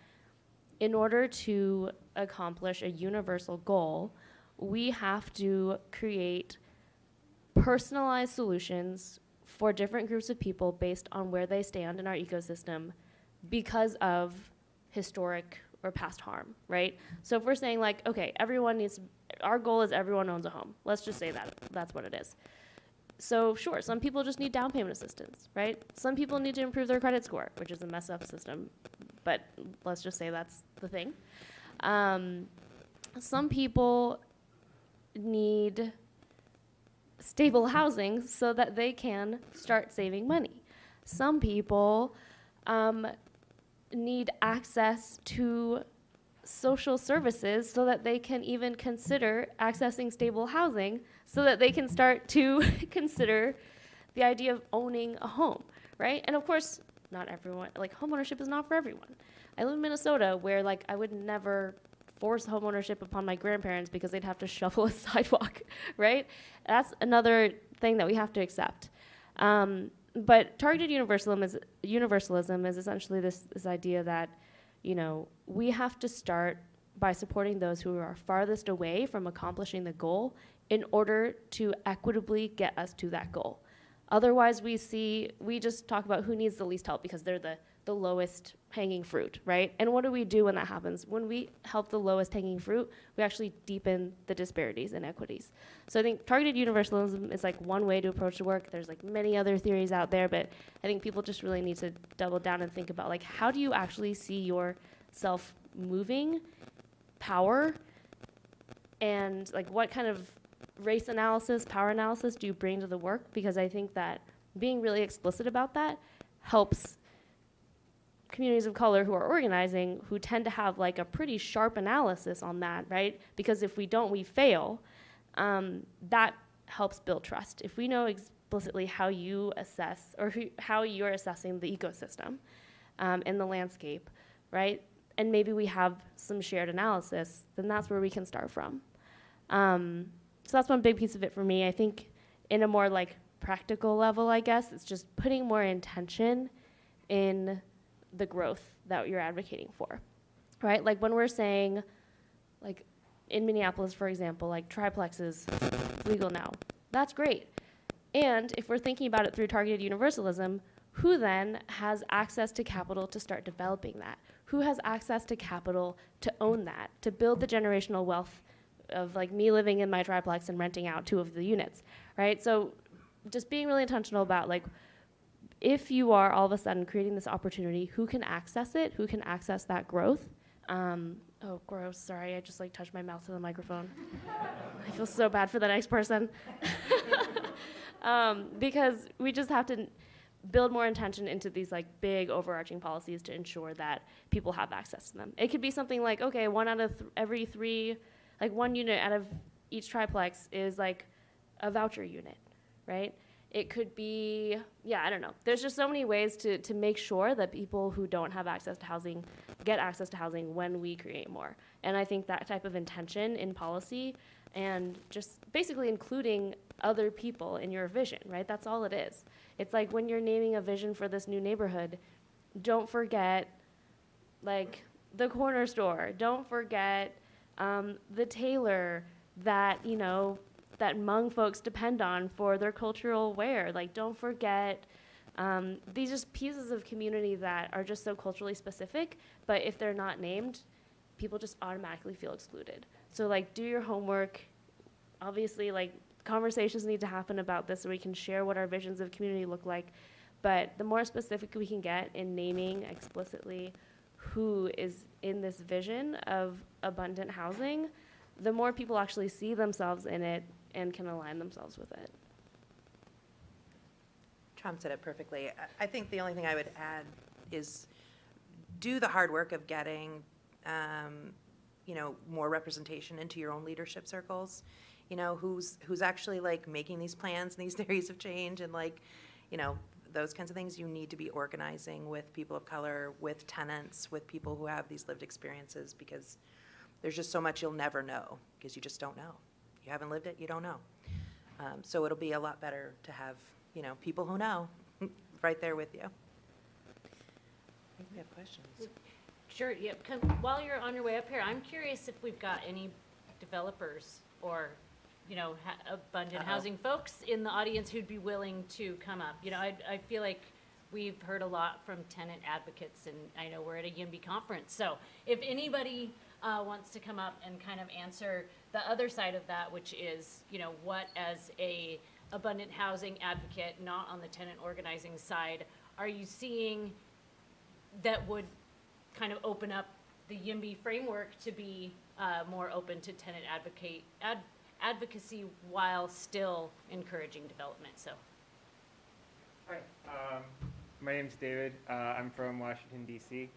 in order to accomplish a universal goal, we have to create personalized solutions for different groups of people based on where they stand in our ecosystem because of historic or past harm, right? So if we're saying okay, our goal is everyone owns a home. Let's just say that's what it is. So sure, some people just need down payment assistance, right? Some people need to improve their credit score, which is a messed up system, but let's just say that's the thing. Some people need stable housing so that they can start saving money. Some people need access to social services so that they can even consider accessing stable housing, so that they can start to consider the idea of owning a home, right? And of course, not everyone, like homeownership is not for everyone. I live in Minnesota where like I would never force homeownership upon my grandparents because they'd have to shovel a sidewalk, right? That's another thing that we have to accept. But targeted universalism is essentially this idea that, you know, we have to start by supporting those who are farthest away from accomplishing the goal in order to equitably get us to that goal. Otherwise, we just talk about who needs the least help because they're the lowest hanging fruit, right? And what do we do when that happens? When we help the lowest hanging fruit, we actually deepen the disparities and inequities. So I think targeted universalism is like one way to approach the work. There's like many other theories out there, but I think people just really need to double down and think about like, how do you actually see yourself moving power, and like what kind of race analysis, power analysis do you bring to the work? Because I think that being really explicit about that helps communities of color who are organizing, who tend to have like a pretty sharp analysis on that, right? Because if we don't, we fail. That helps build trust. If we know explicitly how you assess, or how you're assessing the ecosystem and the landscape, right? And maybe we have some shared analysis, then that's where we can start from. So that's one big piece of it for me. I think in a more like practical level, I guess, it's just putting more intention in the growth that you're advocating for, right? Like when we're saying, like in Minneapolis, for example, like triplexes legal now. That's great. And if we're thinking about it through targeted universalism, who then has access to capital to start developing that? Who has access to capital to own that, to build the generational wealth of like me living in my triplex and renting out 2 of the units, right? So just being really intentional about like, if you are all of a sudden creating this opportunity, who can access it? Who can access that growth? Oh, gross, sorry, I just like touched my mouth to the microphone. I feel so bad for the next person. Because we just have to build more intention into these like big overarching policies to ensure that people have access to them. It could be something like, okay, 1 out of every 3, like 1 unit out of each triplex is like a voucher unit, right? It could be, yeah, I don't know. There's just so many ways to make sure that people who don't have access to housing get access to housing when we create more. And I think that type of intention in policy and just basically including other people in your vision, right? That's all it is. It's like when you're naming a vision for this new neighborhood, don't forget like the corner store. Don't forget the tailor that, you know, that Hmong folks depend on for their cultural wear. Like, don't forget these just pieces of community that are just so culturally specific, but if they're not named, people just automatically feel excluded. So, like, do your homework. Obviously, like, conversations need to happen about this so we can share what our visions of community look like, but the more specific we can get in naming explicitly who is in this vision of abundant housing, the more people actually see themselves in it and can align themselves with it. Tram said it perfectly. I think the only thing I would add is do the hard work of getting, more representation into your own leadership circles. You know, who's actually like making these plans and these theories of change and like, those kinds of things. You need to be organizing with people of color, with tenants, with people who have these lived experiences, because there's just so much you'll never know because you just don't know. You haven't lived it, you don't know. So it'll be a lot better to have, people who know right there with you. I think we have questions. Sure, yeah, while you're on your way up here, I'm curious if we've got any developers or, abundant housing folks in the audience who'd be willing to come up. I feel like we've heard a lot from tenant advocates, and I know we're at a YIMBY conference. So if anybody wants to come up and kind of answer the other side of that, which is, what as a abundant housing advocate, not on the tenant organizing side, are you seeing that would kind of open up the YIMBY framework to be more open to tenant advocacy while still encouraging development? So. Hi, my name's David. I'm from Washington, D.C.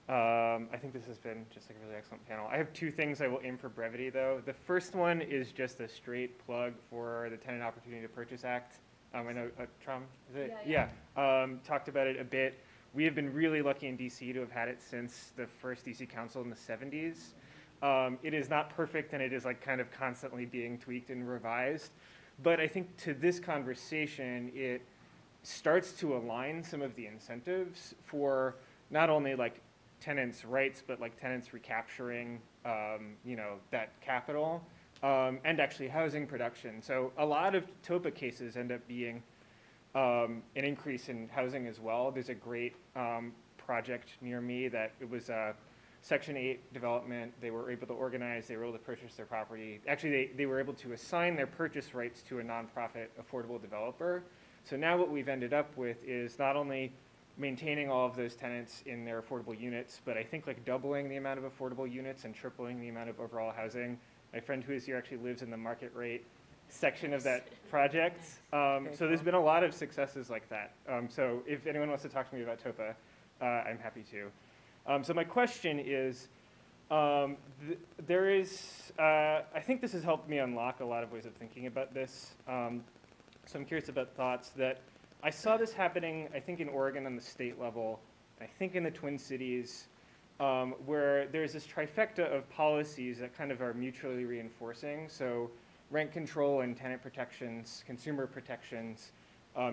I think this has been just like a really excellent panel. I have two things I will aim for brevity, though. The first one is just a straight plug for the Tenant Opportunity to Purchase Act. I know Tram, is it? Yeah. Talked about it a bit. We have been really lucky in DC to have had it since the first DC Council in the 70s. It is not perfect, and it is like kind of constantly being tweaked and revised. But I think to this conversation, it starts to align some of the incentives for not only like tenants' rights, but like tenants recapturing, that capital, and actually housing production. So a lot of TOPA cases end up being an increase in housing as well. There's a great project near me that it was a Section 8 development. They were able to organize, they were able to purchase their property. Actually, they were able to assign their purchase rights to a nonprofit affordable developer. So now what we've ended up with is not only maintaining all of those tenants in their affordable units, but I think like doubling the amount of affordable units and tripling the amount of overall housing. My friend who is here actually lives in the market rate section of that project. So there's been a lot of successes like that. So if anyone wants to talk to me about TOPA, I'm happy to. So my question is, there is, I think this has helped me unlock a lot of ways of thinking about this. So I'm curious about thoughts that I saw this happening, I think in Oregon on the state level, I think in the Twin Cities, where there's this trifecta of policies that kind of are mutually reinforcing. So rent control and tenant protections, consumer protections,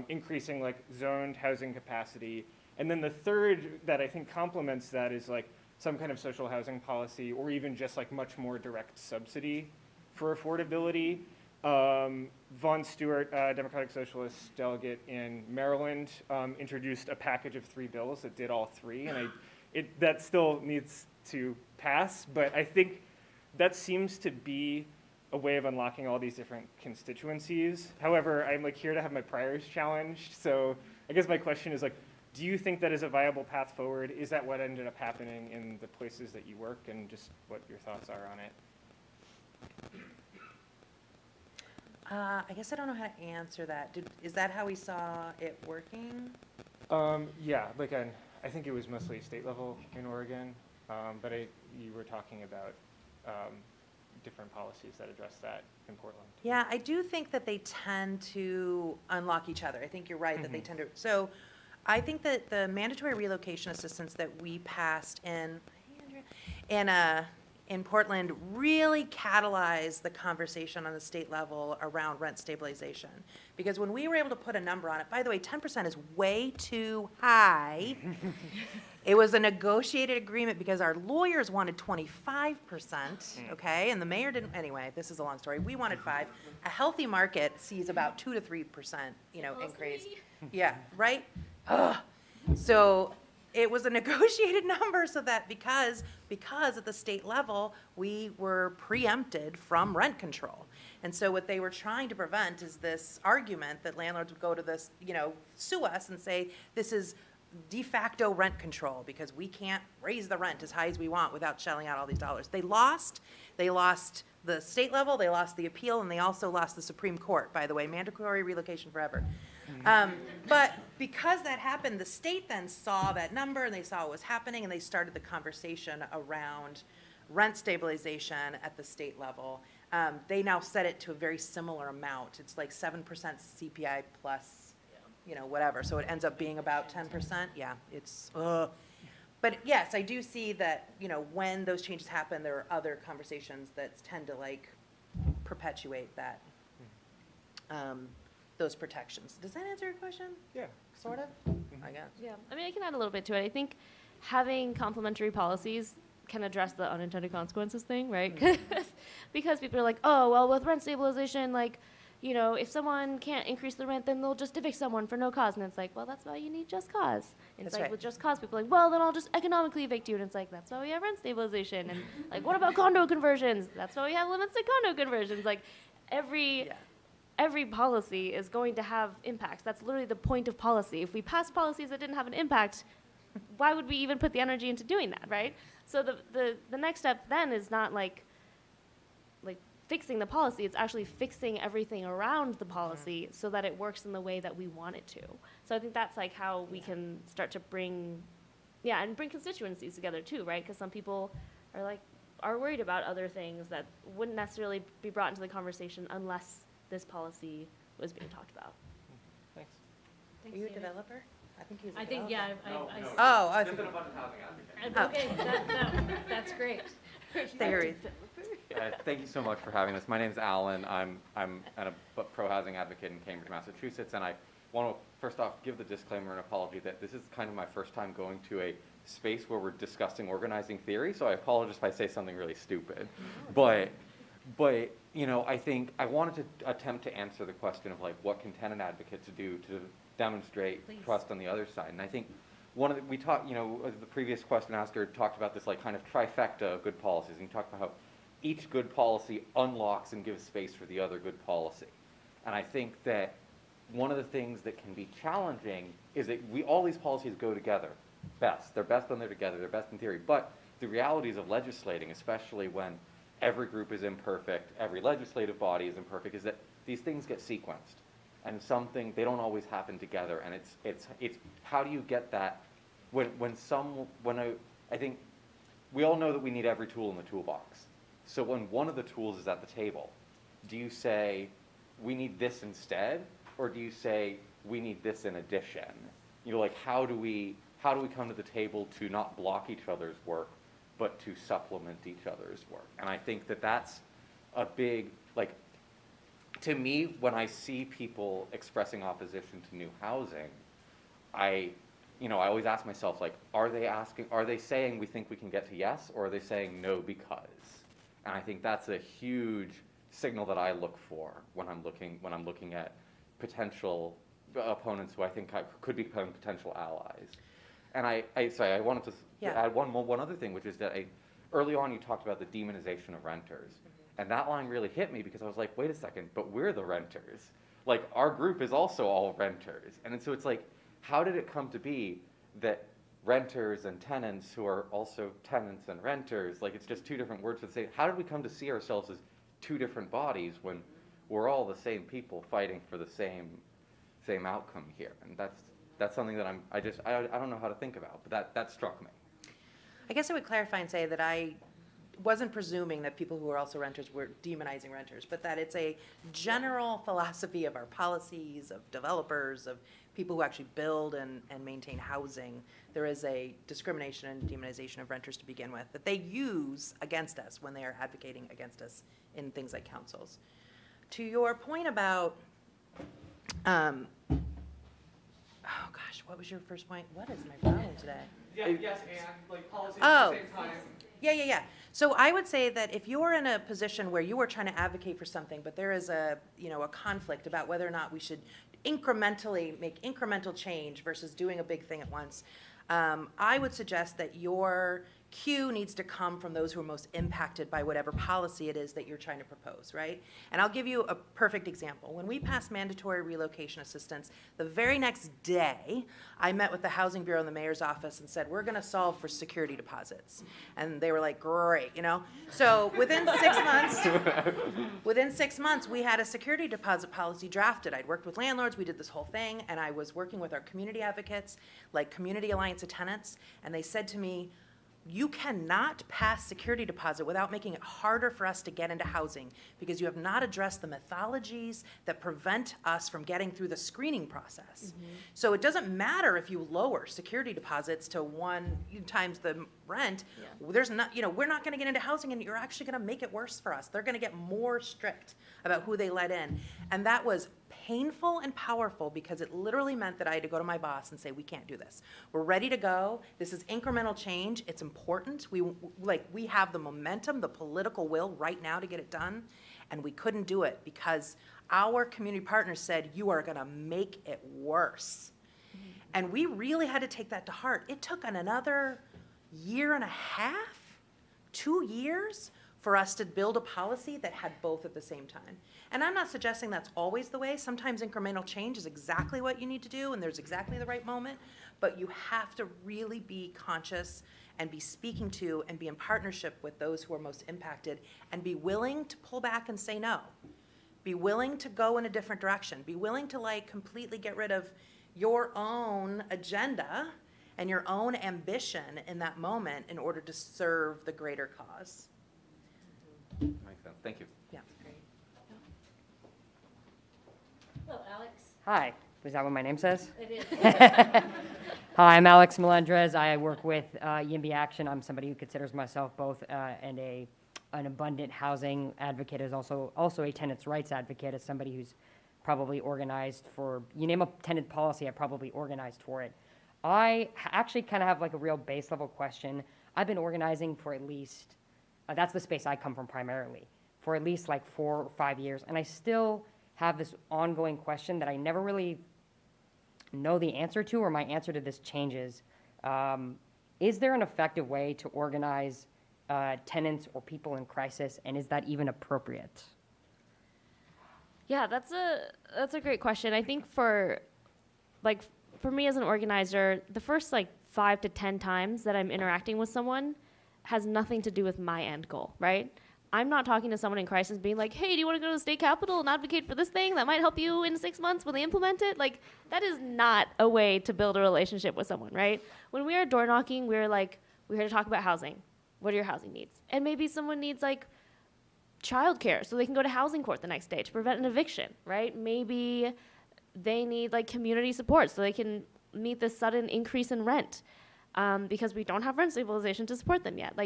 increasing like zoned housing capacity. And then the third that I think complements that is like some kind of social housing policy or even just like much more direct subsidy for affordability. Vaughn Stewart, Democratic Socialist delegate in Maryland, introduced a package of 3 bills that did all 3, and that still needs to pass, but I think that seems to be a way of unlocking all these different constituencies. However, I'm like here to have my priors challenged, so I guess my question is like, do you think that is a viable path forward? Is that what ended up happening in the places that you work, and just what your thoughts are on it? I guess I don't know how to answer that. Is that how we saw it working? Yeah, like I think it was mostly state level in Oregon, but you were talking about different policies that address that in Portland. Yeah, I do think that they tend to unlock each other. I think you're right that they tend to. So I think that the mandatory relocation assistance that we passed in Portland really catalyzed the conversation on the state level around rent stabilization. Because when we were able to put a number on it, by the way, 10% is way too high. It was a negotiated agreement because our lawyers wanted 25%, okay? And the mayor didn't, anyway, this is a long story. We wanted 5. A healthy market sees about 2 to 3%, increase. Yeah, right? Ugh. So it was a negotiated number so that because at the state level, we were preempted from rent control. And so what they were trying to prevent is this argument that landlords would go to this, sue us and say, this is de facto rent control because we can't raise the rent as high as we want without shelling out all these dollars. They lost the state level, they lost the appeal, and they also lost the Supreme Court, by the way, mandatory relocation forever. But because that happened, the state then saw that number and they saw what was happening and they started the conversation around rent stabilization at the state level. They now set it to a very similar amount. It's like 7% CPI plus, whatever. So it ends up being about 10%. Yeah, it's, But yes, I do see that, when those changes happen, there are other conversations that tend to perpetuate that. Those protections. Does that answer your question? Yeah. Sort of, I guess. Yeah, I mean, I can add a little bit to it. I think having complementary policies can address the unintended consequences thing, right? Because people are like, oh, well, with rent stabilization, if someone can't increase the rent, then they'll just evict someone for no cause. And it's like, well, that's why you need just cause. And it's That's right. with just cause, people are like, well, then I'll just economically evict you. And it's like, that's why we have rent stabilization. And what about condo conversions? That's why we have limits to condo conversions. Every policy is going to have impacts. That's literally the point of policy. If we pass policies that didn't have an impact, why would we even put the energy into doing that, right? So the next step then is not like fixing the policy. It's actually fixing everything around the policy so that it works in the way that we want it to. So I think that's how we can start to bring yeah, and bring constituencies together too, right? Because some people are worried about other things that wouldn't necessarily be brought into the conversation unless this policy was being talked about. Thanks. Are you a developer? I think he's a I think, developer. yeah, Oh, I Just think an abundant housing advocate. okay, that's great. theory. Thank you so much for having this. My name's Alan. I'm a pro-housing advocate in Cambridge, Massachusetts, and I want to first off give the disclaimer and apology that this is kind of my first time going to a space where we're discussing organizing theory, so I apologize if I say something really stupid. But you know, I think I wanted to attempt to answer the question of like, what can tenant advocates do to demonstrate Please. trust on the other side? And I think we talked, you know, the previous question asker talked about this like kind of trifecta of good policies, and he talked about how each good policy unlocks and gives space for the other good policy. And I think that one of the things that can be challenging is that all these policies go together best. They're best when they're together. They're best in theory. But the realities of legislating, especially when every group is imperfect, every legislative body is imperfect, is that these things get sequenced. And they don't always happen together. And it's how do you get that I think we all know that we need every tool in the toolbox. So when one of the tools is at the table, do you say, we need this instead? Or do you say, we need this in addition? You know, like, how do we come to the table to not block each other's work, but to supplement each other's work? And I think that that's a big, like, to me, when I see people expressing opposition to new housing, I always ask myself, like, are they saying we think we can get to yes, or are they saying no because? And I think that's a huge signal that I look for when I'm looking at potential opponents who I think could become potential allies. And I wanted to add one other thing, which is that early on you talked about the demonization of renters. And that line really hit me because I was like, wait a second, but we're the renters. Like, our group is also all renters. And so it's like, how did it come to be that renters and tenants who are also tenants and renters, like, it's just two different words for the same. How did we come to see ourselves as two different bodies when we're all the same people fighting for the same outcome here? And that's something that I don't know how to think about, but that struck me. I guess I would clarify and say that I wasn't presuming that people who are also renters were demonizing renters, but that it's a general philosophy of our policies, of developers, of people who actually build and maintain housing. There is a discrimination and demonization of renters to begin with that they use against us when they are advocating against us in things like councils. To your point about, oh gosh, what was your first point? What is my problem today? Yes, and like policies Oh. at the same time. Yeah. So I would say that if you're in a position where you are trying to advocate for something, but there is a conflict about whether or not we should incrementally make incremental change versus doing a big thing at once, I would suggest that your cue needs to come from those who are most impacted by whatever policy it is that you're trying to propose, right? And I'll give you a perfect example. When we passed mandatory relocation assistance, the very next day, I met with the Housing Bureau in the mayor's office and said, we're going to solve for security deposits. And they were like, great, So within 6 months, we had a security deposit policy drafted. I'd worked with landlords, we did this whole thing, and I was working with our community advocates, like Community Alliance of Tenants, and they said to me, you cannot pass security deposit without making it harder for us to get into housing because you have not addressed the mythologies that prevent us from getting through the screening process. Mm-hmm. So it doesn't matter if you lower security deposits to 1 times the rent. Yeah. There's not, we're not going to get into housing, and you're actually going to make it worse for us. They're going to get more strict about who they let in. And that was painful and powerful because it literally meant that I had to go to my boss and say, we can't do this. We're ready to go. This is incremental change. It's important. We have the momentum, the political will right now to get it done, and we couldn't do it because our community partners said, you are going to make it worse. Mm-hmm. And we really had to take that to heart. It took another 1.5 years, 2 years for us to build a policy that had both at the same time. And I'm not suggesting that's always the way. Sometimes incremental change is exactly what you need to do, and there's exactly the right moment. But you have to really be conscious and be speaking to and be in partnership with those who are most impacted and be willing to pull back and say no. Be willing to go in a different direction. Be willing to completely get rid of your own agenda and your own ambition in that moment in order to serve the greater cause. Makes sense. Thank you. Yeah. Hello, Alex. Hi, is that what my name says? It is. Hi, I'm Alex Melendrez. I work with YIMBY Action. I'm somebody who considers myself both an abundant housing advocate, as also a tenants' rights advocate, as somebody who's probably organized for, you name a tenant policy, I probably organized for it. I actually kind of have like a real base level question. I've been organizing for at least, that's the space I come from primarily, for at least like 4 or 5 years, and I still have this ongoing question that I never really know the answer to, or my answer to this changes. Is there an effective way to organize tenants or people in crisis, and is that even appropriate? Yeah, that's a great question. I think for me as an organizer, the first 5 to 10 times that I'm interacting with someone has nothing to do with my end goal, right? I'm not talking to someone in crisis being like, hey, do you want to go to the state capitol and advocate for this thing that might help you in 6 months when they implement it? Like, that is not a way to build a relationship with someone, right? When we are door knocking, we're like, we're here to talk about housing. What are your housing needs? And maybe someone needs childcare so they can go to housing court the next day to prevent an eviction, right? Maybe they need community support so they can meet this sudden increase in rent because we don't have rent stabilization to support them yet.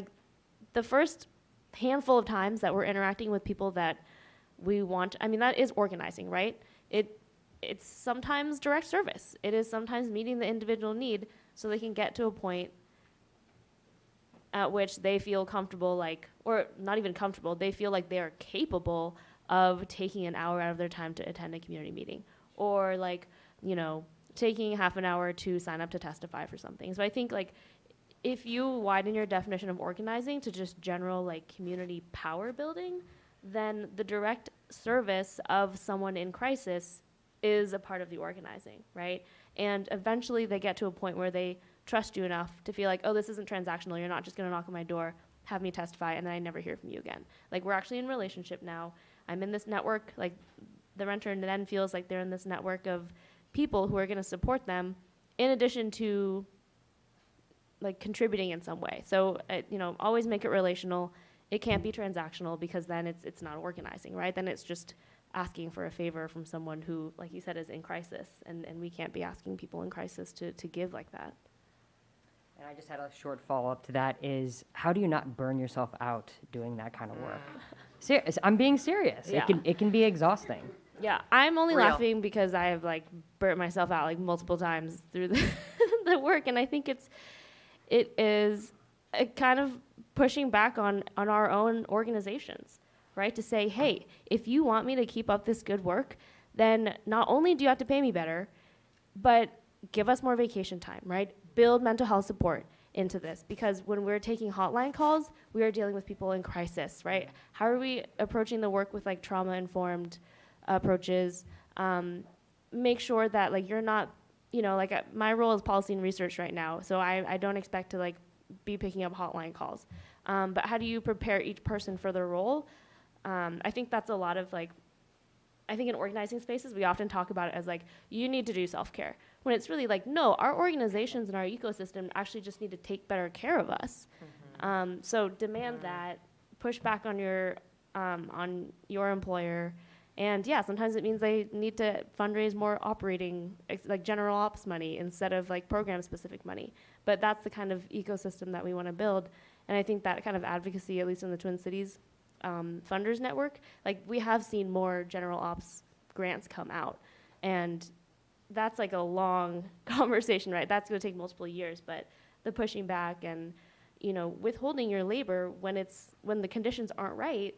The first handful of times that we're interacting with people that we want, that is organizing, right? It's sometimes direct service. It is sometimes meeting the individual need so they can get to a point at which they feel comfortable, or not even comfortable, they feel like they are capable of taking an hour out of their time to attend a community meeting, or taking half an hour to sign up to testify for something. So I think if you widen your definition of organizing to just general community power building, then the direct service of someone in crisis is a part of the organizing, right? And eventually they get to a point where they trust you enough to feel like, oh, this isn't transactional. You're not just going to knock on my door, have me testify, and then I never hear from you again. We're actually in relationship now. I'm in this network. The renter then feels like they're in this network of people who are going to support them in addition to contributing in some way. So, always make it relational. It can't be transactional because then it's not organizing, right? Then it's just asking for a favor from someone who, like you said, is in crisis. And we can't be asking people in crisis to give like that. And I just had a short follow-up to that is, how do you not burn yourself out doing that kind of work? I'm being serious. Yeah. It can be exhausting. Yeah, I'm only Real. laughing because I have burnt myself out multiple times through the work, and I think it is a kind of pushing back on our own organizations, right? To say, hey, if you want me to keep up this good work, then not only do you have to pay me better, but give us more vacation time, right? Build mental health support into this, because when we're taking hotline calls, we are dealing with people in crisis, right? How are we approaching the work with trauma-informed approaches? Make sure that you're not, my role is policy and research right now, so I don't expect to be picking up hotline calls. But how do you prepare each person for their role? I think that's a lot of I think in organizing spaces, we often talk about it as you need to do self-care, when it's really no, our organizations and our ecosystem actually just need to take better care of us. So demand that, push back on your employer, and yeah, sometimes it means they need to fundraise more operating, general ops money instead of program-specific money. But that's the kind of ecosystem that we want to build, and I think that kind of advocacy, at least in the Twin Cities funders network, we have seen more general ops grants come out, and that's a long conversation, right? That's going to take multiple years, but the pushing back and withholding your labor when the conditions aren't right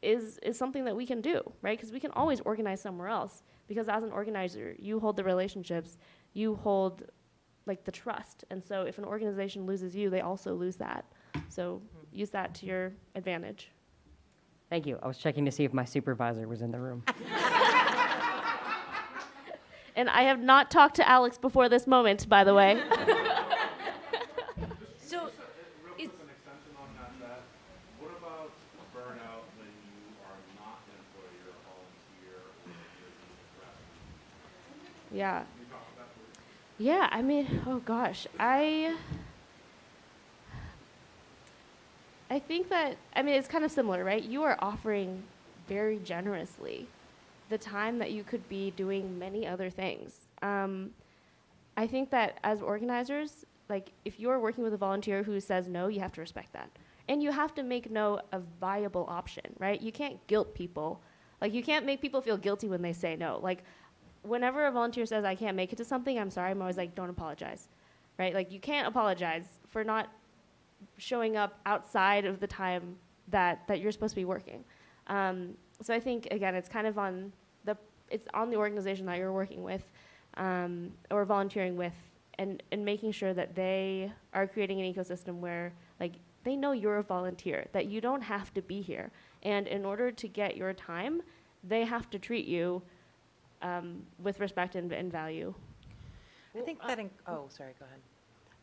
is something that we can do, right? Because we can always organize somewhere else, because as an organizer, you hold the relationships, you hold the trust, and so if an organization loses you, they also lose that. So use that to your advantage. Thank you. I was checking to see if my supervisor was in the room. And I have not talked to Alex before this moment, by the way. So, Real quick, an extension on that. What about burnout when you are not an employee or a volunteer or you're being harassed? Yeah. Can you talk about that, please? Yeah, I mean, oh gosh, I think that, I mean, it's kind of similar, right? You are offering very generously the time that you could be doing many other things. I think that as organizers, like, if you're working with a volunteer who says no, you have to respect that. And you have to make no a viable option, right? You can't guilt people. Like, you can't make people feel guilty when they say no. Like, whenever a volunteer says, I can't make it to something, I'm sorry, I'm always like, don't apologize, right? Like, you can't apologize for not showing up outside of the time that you're supposed to be working. So I think, again, it's kind of on the organization that you're working with or volunteering with, and making sure that they are creating an ecosystem where, like, they know you're a volunteer, that you don't have to be here. And in order to get your time, they have to treat you with respect and value. I think that, oh, sorry, go ahead.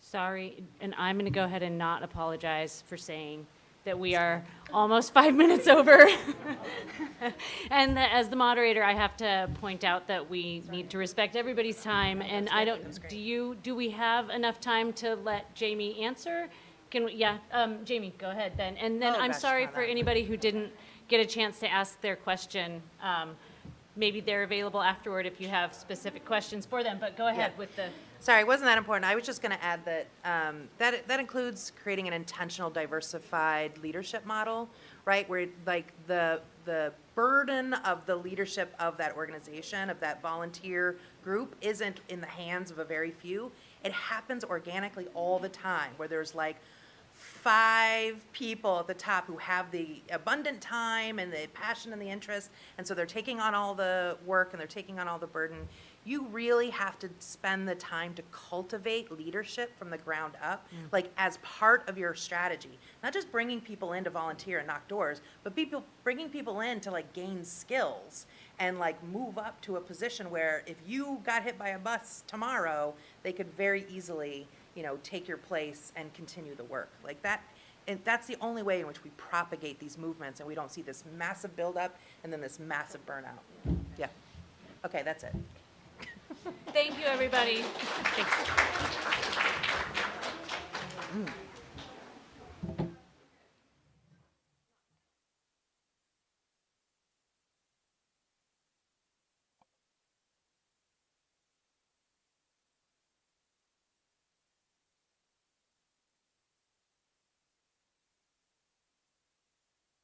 Sorry, and I'm going to go ahead and not apologize for saying that we are almost 5 minutes over. And as the moderator, I have to point out that we need to respect everybody's time. And I don't, do we have enough time to let Jamey answer? Can we, yeah, Jamey, go ahead then. And then Oh, I'm gosh, sorry no, for that- anybody who didn't get a chance to ask their question. Maybe they're available afterward if you have specific questions for them, but go ahead with the. Sorry, it wasn't that important. I was just going to add that that includes creating an intentional, diversified leadership model, right? Where, like, the burden of the leadership of that organization, of that volunteer group, isn't in the hands of a very few. It happens organically all the time, where there's like 5 people at the top who have the abundant time and the passion and the interest, and so they're taking on all the work and they're taking on all the burden. You really have to spend the time to cultivate leadership from the ground up, like, as part of your strategy. Not just bringing people in to volunteer and knock doors, but bringing people in to, like, gain skills and, like, move up to a position where if you got hit by a bus tomorrow, they could very easily, you know, take your place and continue the work. Like that, and that's the only way in which we propagate these movements and we don't see this massive buildup and then this massive burnout. Yeah. Okay, that's it. Thank you, everybody. Thanks.